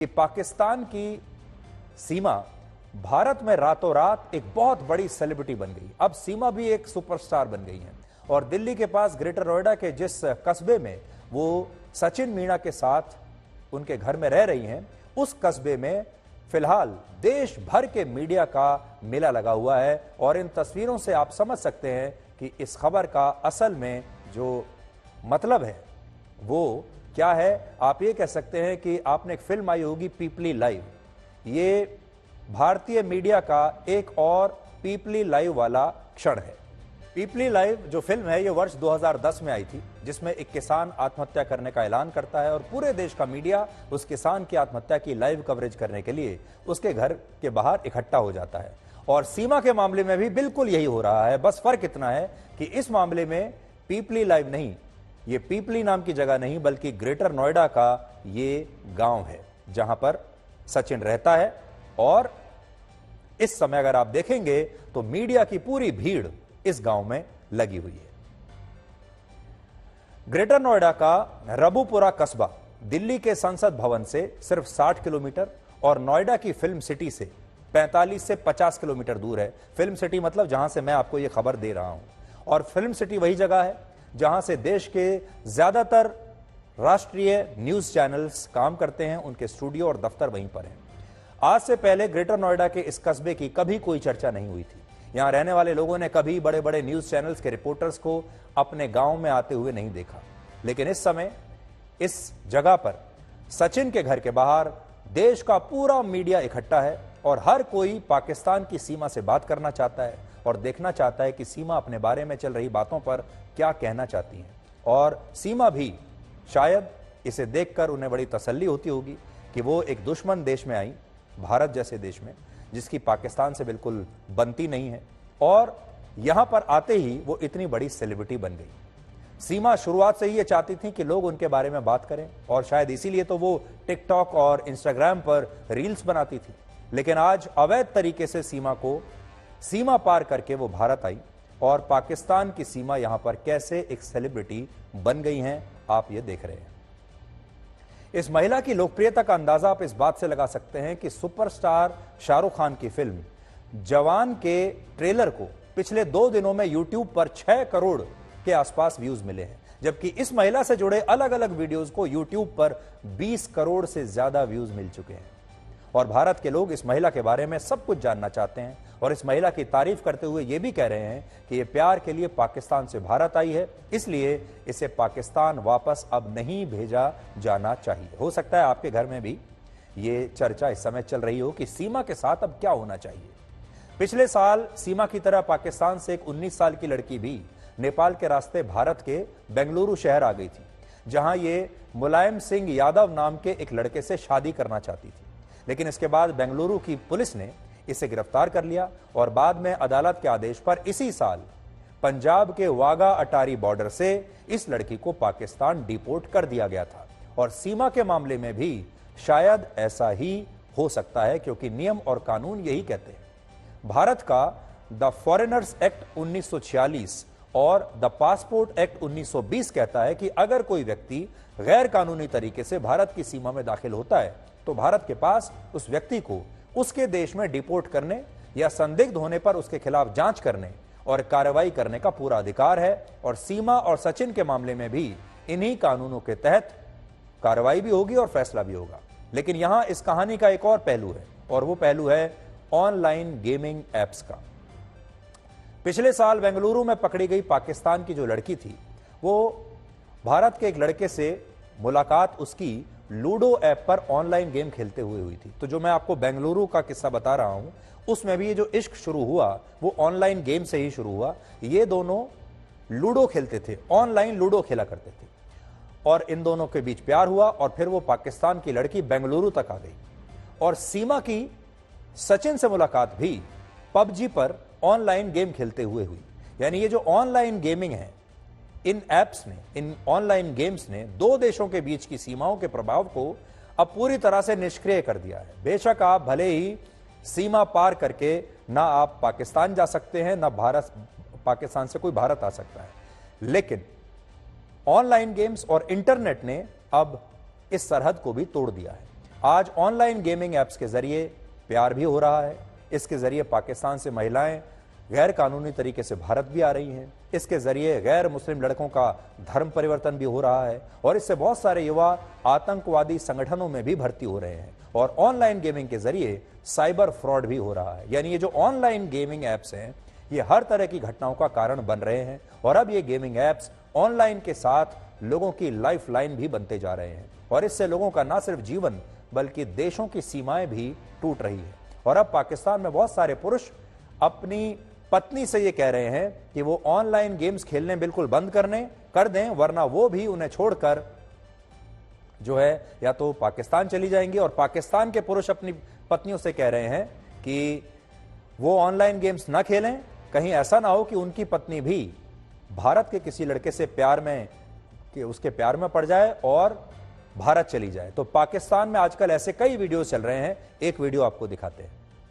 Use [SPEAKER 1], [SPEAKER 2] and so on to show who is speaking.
[SPEAKER 1] कि पाकिस्तान की सीमा भारत में रातों रात एक बहुत बड़ी सेलिब्रिटी बन गई। अब सीमा भी एक सुपरस्टार बन गई है और दिल्ली के पास ग्रेटर नोएडा के जिस कस्बे में वो सचिन मीणा के साथ उनके घर में रह रही हैं, उस कस्बे में फिलहाल देश भर के मीडिया का मेला लगा हुआ है। और इन तस्वीरों से आप समझ सकते हैं कि इस खबर का असल में जो मतलब है वो क्या है। आप ये कह सकते हैं कि आपने एक फिल्म आई होगी पीपली लाइव, ये भारतीय मीडिया का एक और पीपली लाइव वाला क्षण है। पीपली लाइव जो फिल्म है ये वर्ष 2010 में आई थी, जिसमें एक किसान आत्महत्या करने का ऐलान करता है और पूरे देश का मीडिया उस किसान की आत्महत्या की लाइव कवरेज करने के लिए उसके घर के बाहर इकट्ठा हो जाता है। और सीमा के मामले में भी बिल्कुल यही हो रहा है। बस फर्क इतना है कि इस मामले में पीपली लाइव नहीं, ये पीपली नाम की जगह नहीं बल्कि ग्रेटर नोएडा का ये गांव है जहां पर सचिन रहता है। और इस समय अगर आप देखेंगे तो मीडिया की पूरी भीड़ इस गांव में लगी हुई है। ग्रेटर नोएडा का रबुपुरा कस्बा दिल्ली के संसद भवन से सिर्फ 60 किलोमीटर और नोएडा की फिल्म सिटी से 45 से 50 किलोमीटर दूर है। फिल्म सिटी मतलब जहां से मैं आपको यह खबर दे रहा हूं। और फिल्म सिटी वही जगह है जहां से देश के ज्यादातर राष्ट्रीय न्यूज चैनल्स काम करते हैं, उनके स्टूडियो और दफ्तर वहीं पर हैं। आज से पहले ग्रेटर नोएडा के इस कस्बे की कभी कोई चर्चा नहीं हुई थी। यहां रहने वाले लोगों ने कभी बड़े बड़े न्यूज चैनल्स के रिपोर्टर्स को अपने गांव में आते हुए नहीं देखा। लेकिन इस समय इस जगह पर सचिन के घर के बाहर देश का पूरा मीडिया इकट्ठा है और हर कोई पाकिस्तान की सीमा से बात करना चाहता है और देखना चाहता है कि सीमा अपने बारे में चल रही बातों पर क्या कहना चाहती है। और सीमा भी शायद इसे देखकर उन्हें बड़ी तसल्ली होती होगी कि वो एक दुश्मन देश में आई, भारत जैसे देश में, जिसकी पाकिस्तान से बिल्कुल बनती नहीं है, और यहां पर आते ही वो इतनी बड़ी सेलिब्रिटी बन गई। सीमा शुरुआत से ही ये चाहती थी कि लोग उनके बारे में बात करें और शायद इसीलिए तो वो टिकटॉक और इंस्टाग्राम पर रील्स बनाती थी। लेकिन आज अवैध तरीके से सीमा पार करके वो भारत आई और पाकिस्तान की सीमा यहां पर कैसे एक सेलिब्रिटी बन गई हैं, आप ये देख रहे हैं। इस महिला की लोकप्रियता का अंदाजा आप इस बात से लगा सकते हैं कि सुपरस्टार शाहरुख खान की फिल्म जवान के ट्रेलर को पिछले 2 दिनों में यूट्यूब पर 6 करोड़ के आसपास व्यूज मिले हैं, जबकि इस महिला से जुड़े अलग अलग वीडियोस को यूट्यूब पर 20 करोड़ से ज्यादा व्यूज मिल चुके हैं। और भारत के लोग इस महिला के बारे में सब कुछ जानना चाहते हैं और इस महिला की तारीफ करते हुए यह भी कह रहे हैं कि यह प्यार के लिए पाकिस्तान से भारत आई है, इसलिए इसे पाकिस्तान वापस अब नहीं भेजा जाना चाहिए। हो सकता है आपके घर में भी ये चर्चा इस समय चल रही हो कि सीमा के साथ अब क्या होना चाहिए। पिछले साल सीमा की तरह पाकिस्तान से एक 19 साल की लड़की भी नेपाल के रास्ते भारत के बेंगलुरु शहर आ गई थी, जहां ये मुलायम सिंह यादव नाम के एक लड़के से शादी करना चाहती थी। लेकिन इसके बाद बेंगलुरु की पुलिस ने इसे गिरफ्तार कर लिया और बाद में अदालत के आदेश पर इसी साल पंजाब के वाघा अटारी बॉर्डर से इस लड़की को पाकिस्तान डिपोर्ट कर दिया गया था। और सीमा के मामले में भी शायद ऐसा ही हो सकता है, क्योंकि नियम और कानून यही कहते हैं। भारत का द फॉरेनर्स एक्ट 1946 और द पासपोर्ट एक्ट 1920 कहता है कि अगर कोई व्यक्ति गैर कानूनी तरीके से भारत की सीमा में दाखिल होता है तो भारत के पास उस व्यक्ति को उसके देश में डिपोर्ट करने या संदिग्ध होने पर उसके खिलाफ जांच करने और कार्रवाई करने का पूरा अधिकार है। और सीमा और सचिन के मामले में भी इन्हीं कानूनों के तहत कार्रवाई भी होगी और फैसला भी होगा। लेकिन यहां इस कहानी का एक और पहलू है और वो पहलू है ऑनलाइन गेमिंग एप्स का। पिछले साल बेंगलुरु में पकड़ी गई पाकिस्तान की जो लड़की थी, वो भारत के एक लड़के से मुलाकात उसकी लूडो ऐप पर ऑनलाइन गेम खेलते हुए हुई थी। तो जो मैं आपको बेंगलुरु का किस्सा बता रहा हूं, उसमें भी ये जो इश्क शुरू हुआ वो ऑनलाइन गेम से ही शुरू हुआ। ये दोनों लूडो खेलते थे, ऑनलाइन लूडो खेला करते थे और इन दोनों के बीच प्यार हुआ और फिर वो पाकिस्तान की लड़की बेंगलुरु तक आ गई। और सीमा की सचिन से मुलाकात भी पबजी पर ऑनलाइन गेम खेलते हुए हुई। यानी ये जो ऑनलाइन गेमिंग है, इन एप्स ने, इन ऑनलाइन गेम्स ने 2 देशों के बीच की सीमाओं के प्रभाव को अब पूरी तरह से निष्क्रिय कर दिया है। बेशक आप भले ही सीमा पार करके ना आप पाकिस्तान जा सकते हैं, ना पाकिस्तान से कोई भारत आ सकता है, लेकिन ऑनलाइन गेम्स और इंटरनेट ने अब इस सरहद को भी तोड़ दिया है। आज ऑनलाइन गेमिंग ऐप्स के जरिए प्यार भी हो रहा है। इसके जरिए पाकिस्तान से महिलाएं गैर कानूनी तरीके से भारत भी आ रही हैं। इसके जरिए गैर मुस्लिम लड़कों का धर्म परिवर्तन भी हो रहा है और इससे बहुत सारे युवा आतंकवादी संगठनों में भी भर्ती हो रहे हैं। और ऑनलाइन गेमिंग के जरिए साइबर फ्रॉड भी हो रहा है। यानी ये जो ऑनलाइन गेमिंग ऐप्स हैं, ये हर तरह की घटनाओं का कारण बन रहे हैं। और अब ये गेमिंग ऐप्स ऑनलाइन के साथ लोगों की लाइफ लाइन भी बनते जा रहे हैं और इससे लोगों का ना सिर्फ जीवन बल्कि देशों की सीमाएं भी टूट रही है। और अब पाकिस्तान में बहुत सारे पुरुष अपनी पत्नी से ये कह रहे हैं कि वो ऑनलाइन गेम्स खेलने बिल्कुल बंद कर दें, वरना वो भी उन्हें छोड़कर जो है या तो पाकिस्तान चली जाएंगी। और पाकिस्तान के पुरुष अपनी पत्नियों से कह रहे हैं कि वो ऑनलाइन गेम्स ना खेलें, कहीं ऐसा ना हो कि उनकी पत्नी भी भारत के किसी लड़के से उसके प्यार में पड़ जाए और भारत चली जाए। तो पाकिस्तान में आजकल ऐसे कई वीडियो चल रहे हैं, एक वीडियो आपको दिखाते हैं।